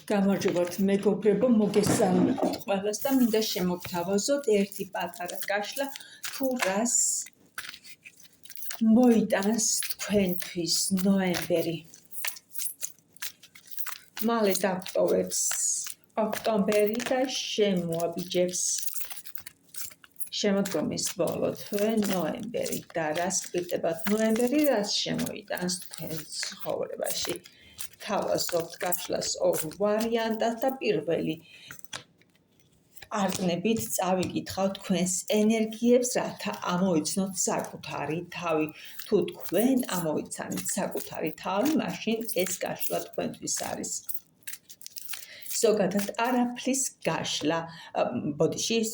გამარჯობათ მეგობრებო, მოგესალმებით ყველას და მინდა შემოგთავაზოთ ერთი პატარა გაშლა თუ რას მოიტანს თქვენთვის ნოემბერი. მალე დაგვტოვებს ოქტომბერი და შემოაბიჯებს შემოდგომის ბოლო თვე ნოემბერი და რას გვირდებათ ნოემბერი, რას შემოიტანს თქვენ ცხოვრებაში. თავაზობთ გაშლას ორ ვარიანტად და პირველი პარტნებით წავიკითხავთ თქვენს ენერგიებს, რათა ამოიცნოთ საკუთარი თავი. თუ თქვენ ამოიცანით საკუთარი თავი, მაშინ ეს გაშლა თქვენთვის არის. ზოგადად არაფრის გაშლა,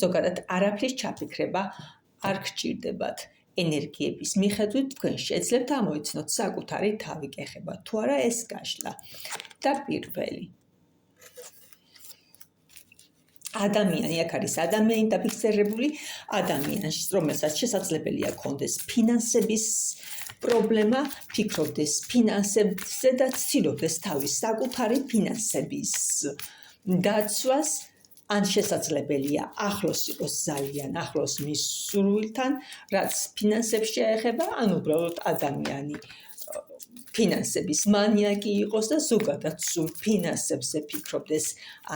ზოგადად არაფრის ჩაფიქრება არ გჭირდებათ. ენერგიების მიხედვით თქვენ შეძლებთ ამოიცნოთ საკუთარი თავი, გეხება თუ არა ეს გაშლა. და პირველი ადამიანი, აქ არის ადამიანი დაფიქსირებული, ადამიანს, რომელსაც შესაძლებელია ქონდეს ფინანსების პრობლემა, ფიქრობდეს ფინანსებზე და ცდილობდეს თავის საკუთარი ფინანსების დაცვას, ან შესაძლებელია ახლოს იყოს ძალიან ახლოს მის სურვილთან, რაც ფინანსებს შეეხება, ან უბრალოდ ადამიანი ფინანსების მანიაკი იყოს და ზოგადად სულ ფინანსებზე ფიქრობდეს,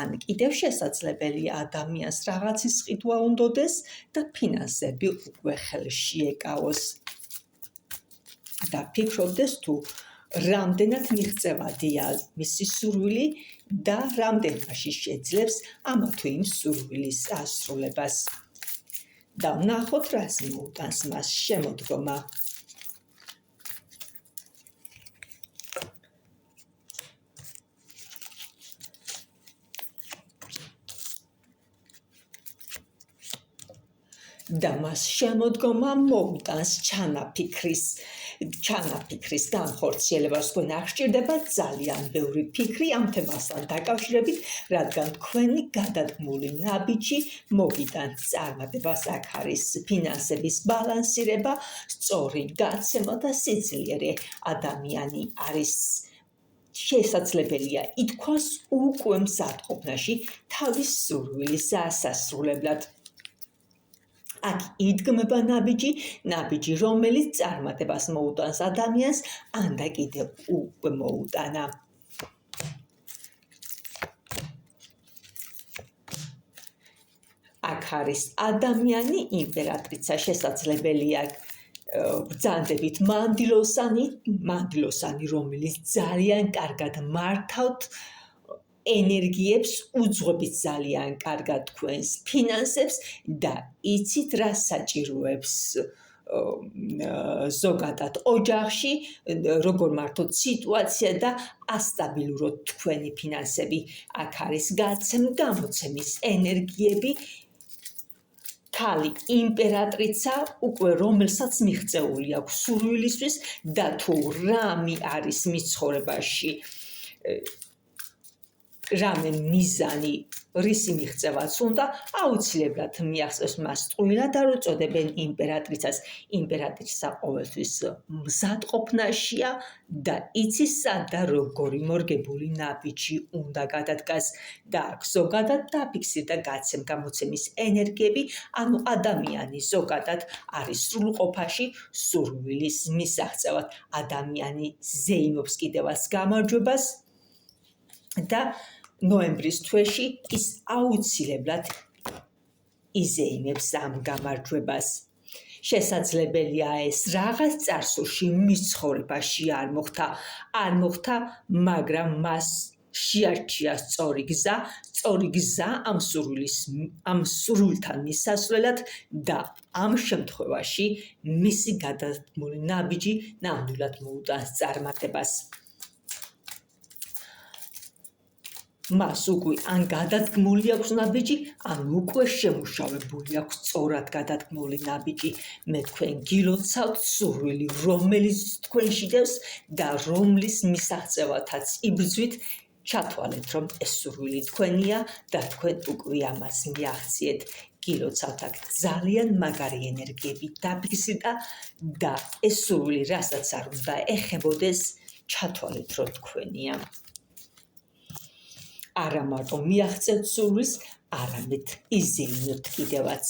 ან კიდევ შესაძლებელია ადამიანს რაღაცის ყიდვა უნდოდეს და ფინანსები უკვე ხელში ეკავოს და ფიქრობდეს თუ რამდენად მიღწევადია მისი სურვილი და რამდენაში შეძლებს ამა თუ იმ სურვილის ასრულებას. და ვნახოთ, რას მოუტანს მას შემოდგომა. და მას შემოდგომა მოუტანს ჩანაფიქრის განხორციელებას. თქვენ არ გჭირდება ძალიან ბევრი ფიქრი ამ თემასთან დაკავშირებით, რადგან თქვენი გადადგმული ნაბიჯი მოგიტანთ წარმატებას. აქ არის ფინანსების ბალანსირება, სწორი გაცემა და სიძლიერე. ადამიანი არის შესაძლებელია ითქვას უკვე მზადყოფნაში თავის სურვილის ასასრულებლად. აქ იდგმება ნაბიჯი, რომელიც წარმატებას მოუტანს ადამიანს, ან და კიდევ უკვე მოუტანა. აქ არის ადამიანი იმპერატრიცა, შესაძლებელია ბრძანდებით მანდილოსანი, რომელიც ძალიან კარგად მართავთ ენერგიებს, უძღვებით ძალიან კარგად თქვენს ფინანსებს და იცით რა საჭიროებს ზოგადად ოჯახში, როგორ მართოთ სიტუაცია და ასტაბილუროთ თქვენი ფინანსები. აქ არის გამოცემის ენერგიები, ქალი იმპერატრიცა, უკვე რომელსაც მიღწეული აქვს სურვილისთვის და თუ რამე არის მის ცხოვრებაში, რამე მიზანი, რისი მიღწევაც უნდა, აუცილებლად მიაღწევს მას ტყუილად არ უწოდებენ იმპერატრიცას. იმპერატრიცა ყოველთვის მზადყოფნაშია და იცის სად და როგორი მორგებული ნაბიჯი უნდა გადადგას. და აქ ზოგადად დაფიქსირდა გამოცემის ენერგიები, ანუ ადამიანი ზოგადად არის სრულყოფაში სურვილის მისაღწევად. ადამიანი ზეიმობს კიდევაც გამარჯვებას და ნოემბრის თვეში ის აუცილებლად იზეიმებს ამ გამარჯვებას. შესაძლებელია ეს რაღაც წარსულში მის ცხოვრებაში არ მოხდა, მაგრამ მას შეარჩია სწორი გზა ამ სურვილთან მისასვლელად და ამ შემთხვევაში მისი გადადგმული ნაბიჯი ნამდვილად მოუტანს წარმატებას. მას უკვე ან გადადგმული აქვს ნაბიჯი, ან უკვე შემუშავებული აქვს სწორად გადადგმული ნაბიჯი. მე თქვენ გილოცავთ სურვილი, რომელიც თქვენში დევს და რომლის მისაღწევადაც იბრძვით, ჩათვალეთ, რომ ეს სურვილი თქვენია და თქვენ უკვე ამას მიაღწიეთ. გილოცავთ აქ ძალიან მაგარი ენერგიები დაფიქსირდა და ეს სურვილი, რასაც არ უნდა ეხებოდეს, ჩათვალეთ, რომ თქვენია. არა მარტო მიაღწევთ სურვილს, არამედ იზეიმებთ კიდევაც.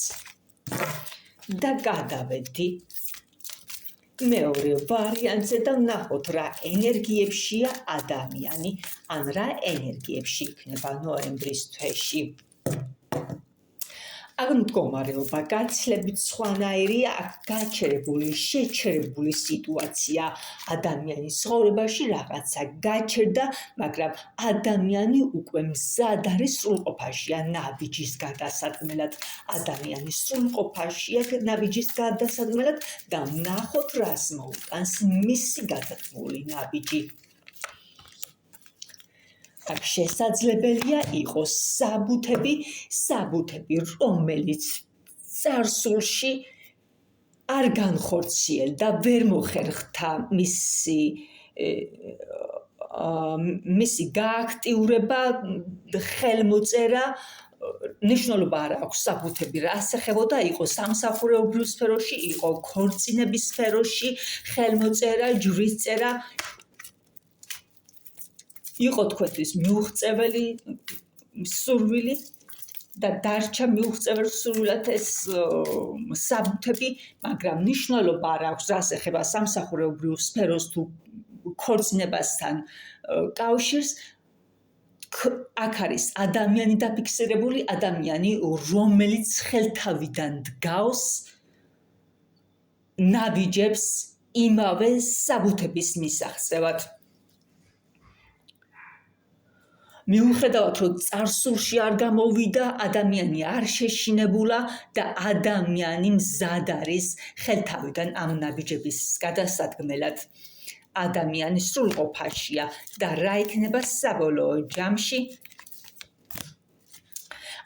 და გადავედი მეორე ვარიანტზე და ვნახოთ რა ენერგიებშია ადამიანი, ან რა ენერგიებში იქნება ნოემბრის თვეში. აქ მდგომარეობა გაცილებით სხვანაირია, აქ გაჩერებული, შეჩერებული სიტუაცია ადამიანის ცხოვრებაში რაღაცა გაჩერდა, მაგრამ ადამიანი უკვე მზად არის სრულყოფაშია ნაბიჯის გადასადგმელად. ადამიანი სრულყოფაშია ნაბიჯის გადასადგმელად და ვნახოთ რას მოუტანს მისი გადადგმული ნაბიჯი. აქ შესაძლებელია იყოს საბუთები, რომელიც წარსულში არ განხორციელდა, ვერ მოხერხდა მისი გააქტიურება, ხელმოწერა, ნიშნულობა არ აქვს საბუთები რას ეხებოდა, იყო სამსახურეობრივ სფეროში, იყო ქორწინების სფეროში, ხელმოწერა, ჯვრისწერა, იყო თქვენთვის მიუღწეველი სურვილი და დარჩა მიუღწეველ სურვილად ეს საბუთები, მაგრამ ნიშნულობა არ აქვს რას ეხება სამსახურეობრივ სფეროს თუ ქორწინებასთან კავშირს. აქ არის ადამიანი დაფიქსირებული, ადამიანი, რომელიც ხელთავიდან დგავს, ნაბიჯებს იმავე საბუთების მისაღწევად. მიუხედავად რომ წარსულში არ გამოვიდა, ადამიანი არ შეშინებულა და ადამიანი მზად არის ხელთავიდან ამ ნაბიჯების გადასადგმელად. ადამიანი სრულყოფაშია და რა იქნება საბოლოო ჯამში?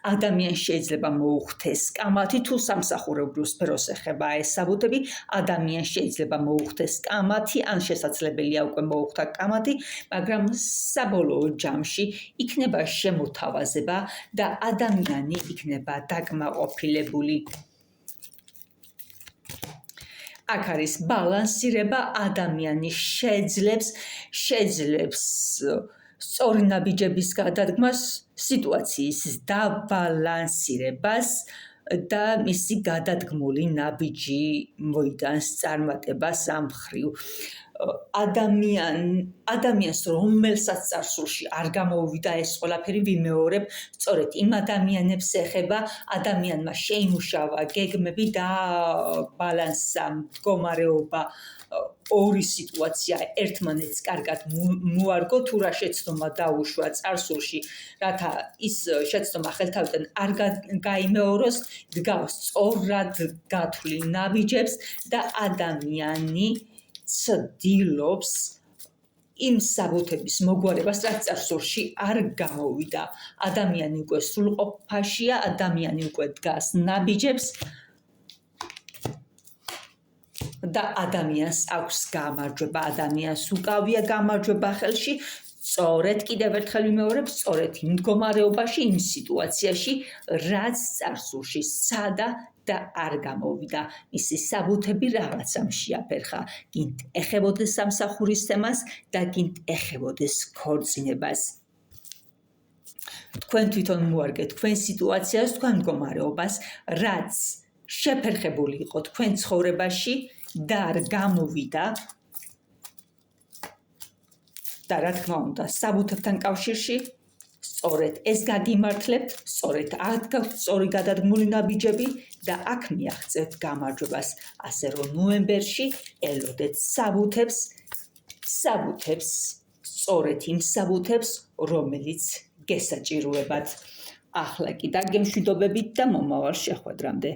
ადამიანს შეიძლება მოუხდეს კამათი, თუ სამსახურეობრივ სფეროს ეხება ეს საბუთები, ადამიანს შეიძლება მოუხდეს კამათი, ან შესაძლებელია უკვე მოუხდა კამათი, მაგრამ საბოლოო ჯამში იქნება შემოთავაზება და ადამიანი იქნება დაკმაყოფილებული. აქ არის ბალანსირება, ადამიანი შეძლებს სწორი ნაბიჯების გადადგმას, სიტუაციის დაბალანსირებას და მისი გადადგმული ნაბიჯი მოიტანს წარმატებას ამ მხრივ. ადამიანს რომელსაც წარსულში არ გამოვიდა ეს ყველაფერი, ვიმეორებ, სწორედ იმ ადამიანებს ეხება, ადამიანმა შეიმუშავა გეგმები და ბალანსა, მდგომარეობა, ორი სიტუაცია ერთმანეთს კარგად მოარგო, თუ რა შეცდომა დაუშვა წარსულში, რათა ის შეცდომა ხელთავიდან არ გაიმეოროს, დგავს სწორად გათვლილ ნაბიჯებს და ადამიანი ცდილობს იმ საბუთების მოგვარებას, რაც წარსულში არ გამოვიდა. ადამიანი უკვე სრულყოფაშია, ადამიანი უკვე დგას ნაბიჯებს და ადამიანს აქვს გამარჯვება, ადამიანს უკავია გამარჯვება ხელში, სწორედ კიდევ ერთხელ ვიმეორებ, სწორედ იმ მდგომარეობაში, იმ სიტუაციაში, რაც წარსულში სცადა და არ გამოვიდა. მისი საბუთები რაღაცამ შეაფერხა, გინდ ეხებოდეს სამსახურის თემას და გინდ ეხებოდეს ქორწინებას. თქვენ თვითონ მოარგეთ თქვენ სიტუაციას, თქვენ მდგომარეობას, რაც შეფერხებული იყო თქვენ ცხოვრებაში და არ გამოვიდა და რა თქმა უნდა საბუთებთან კავშირში სწორედ ეს გაგიმართლებთ, სწორედ აღდგავთ სწორი გადადგმული ნაბიჯები და აქ მიაღწევთ გამარჯვებას. ასე რომ ნოემბერში ელოდეთ საბუთებს, სწორედ იმ საბუთებს, რომელიც გესაჭიროებათ. ახლა კი დაგემშვიდობებით და მომავალ შეხვედრამდე.